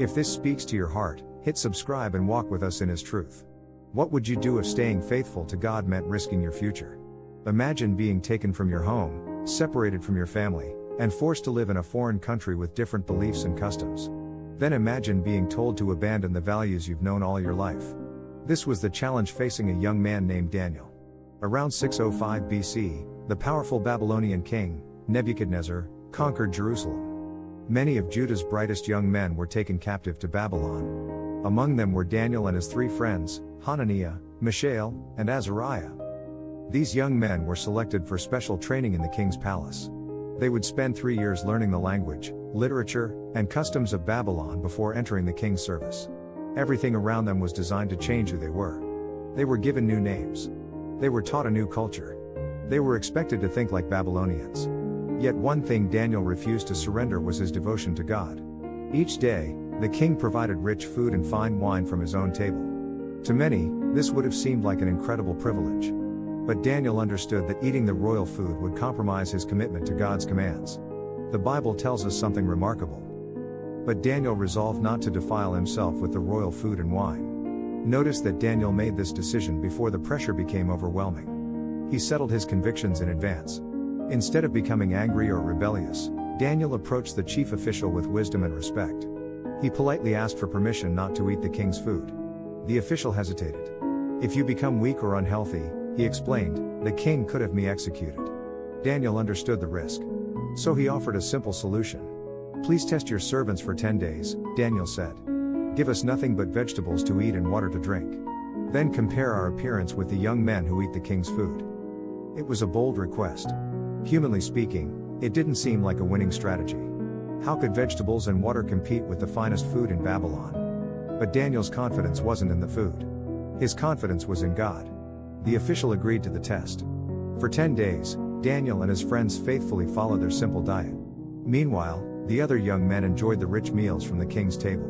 If this speaks to your heart, hit subscribe and walk with us in His truth. What would you do if staying faithful to God meant risking your future? Imagine being taken from your home, separated from your family, and forced to live in a foreign country with different beliefs and customs. Then imagine being told to abandon the values you've known all your life. This was the challenge facing a young man named Daniel. Around 605 BC, the powerful Babylonian king, Nebuchadnezzar, conquered Jerusalem. Many of Judah's brightest young men were taken captive to Babylon. Among them were Daniel and his 3 friends, Hananiah, Mishael, and Azariah. These young men were selected for special training in the king's palace. They would spend 3 years learning the language, literature, and customs of Babylon before entering the king's service. Everything around them was designed to change who they were. They were given new names. They were taught a new culture. They were expected to think like Babylonians. Yet one thing Daniel refused to surrender was his devotion to God. Each day, the king provided rich food and fine wine from his own table. To many, this would have seemed like an incredible privilege. But Daniel understood that eating the royal food would compromise his commitment to God's commands. The Bible tells us something remarkable. But Daniel resolved not to defile himself with the royal food and wine. Notice that Daniel made this decision before the pressure became overwhelming. He settled his convictions in advance. Instead of becoming angry or rebellious, Daniel approached the chief official with wisdom and respect. He politely asked for permission not to eat the king's food. The official hesitated. "If you become weak or unhealthy," he explained, "the king could have me executed." Daniel understood the risk. So he offered a simple solution. "Please test your servants for 10 days, Daniel said. "Give us nothing but vegetables to eat and water to drink. Then compare our appearance with the young men who eat the king's food." It was a bold request. Humanly speaking, it didn't seem like a winning strategy. How could vegetables and water compete with the finest food in Babylon? But Daniel's confidence wasn't in the food. His confidence was in God. The official agreed to the test. For 10 days, Daniel and his friends faithfully followed their simple diet. Meanwhile, the other young men enjoyed the rich meals from the king's table.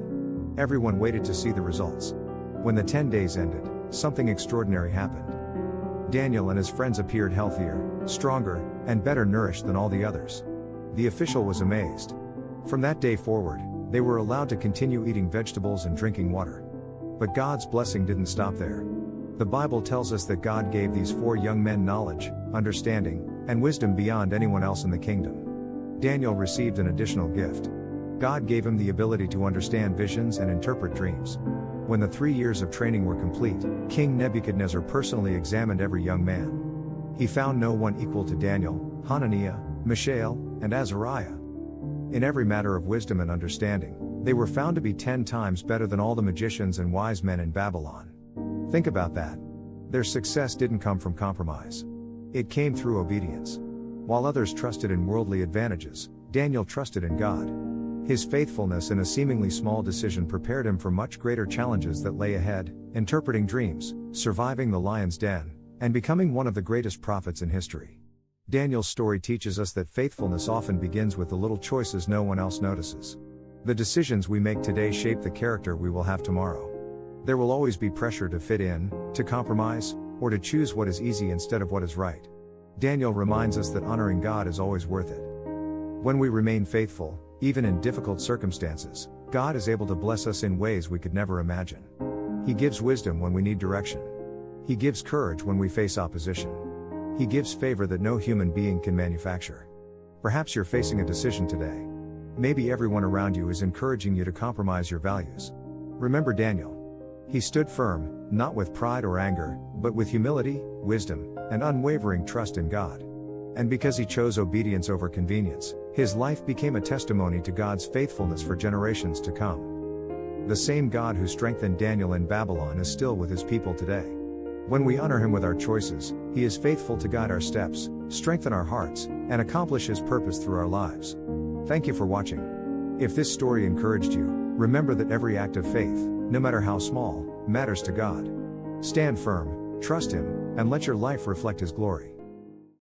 Everyone waited to see the results. When the 10 days ended, something extraordinary happened. Daniel and his friends appeared healthier, stronger, and better nourished than all the others. The official was amazed. From that day forward, they were allowed to continue eating vegetables and drinking water. But God's blessing didn't stop there. The Bible tells us that God gave these 4 young men knowledge, understanding, and wisdom beyond anyone else in the kingdom. Daniel received an additional gift. God gave him the ability to understand visions and interpret dreams. When the 3 years of training were complete, King Nebuchadnezzar personally examined every young man. He found no one equal to Daniel, Hananiah, Mishael, and Azariah. In every matter of wisdom and understanding, they were found to be 10 times better than all the magicians and wise men in Babylon. Think about that. Their success didn't come from compromise. It came through obedience. While others trusted in worldly advantages, Daniel trusted in God. His faithfulness in a seemingly small decision prepared him for much greater challenges that lay ahead, interpreting dreams, surviving the lion's den, and becoming one of the greatest prophets in history. Daniel's story teaches us that faithfulness often begins with the little choices no one else notices. The decisions we make today shape the character we will have tomorrow. There will always be pressure to fit in, to compromise, or to choose what is easy instead of what is right. Daniel reminds us that honoring God is always worth it. When we remain faithful, even in difficult circumstances, God is able to bless us in ways we could never imagine. He gives wisdom when we need direction. He gives courage when we face opposition. He gives favor that no human being can manufacture. Perhaps you're facing a decision today. Maybe everyone around you is encouraging you to compromise your values. Remember Daniel. He stood firm, not with pride or anger, but with humility, wisdom, and unwavering trust in God. And because he chose obedience over convenience, his life became a testimony to God's faithfulness for generations to come. The same God who strengthened Daniel in Babylon is still with his people today. When we honor him with our choices, he is faithful to guide our steps, strengthen our hearts, and accomplish his purpose through our lives. Thank you for watching. If this story encouraged you, remember that every act of faith, no matter how small, matters to God. Stand firm, trust him, and let your life reflect his glory.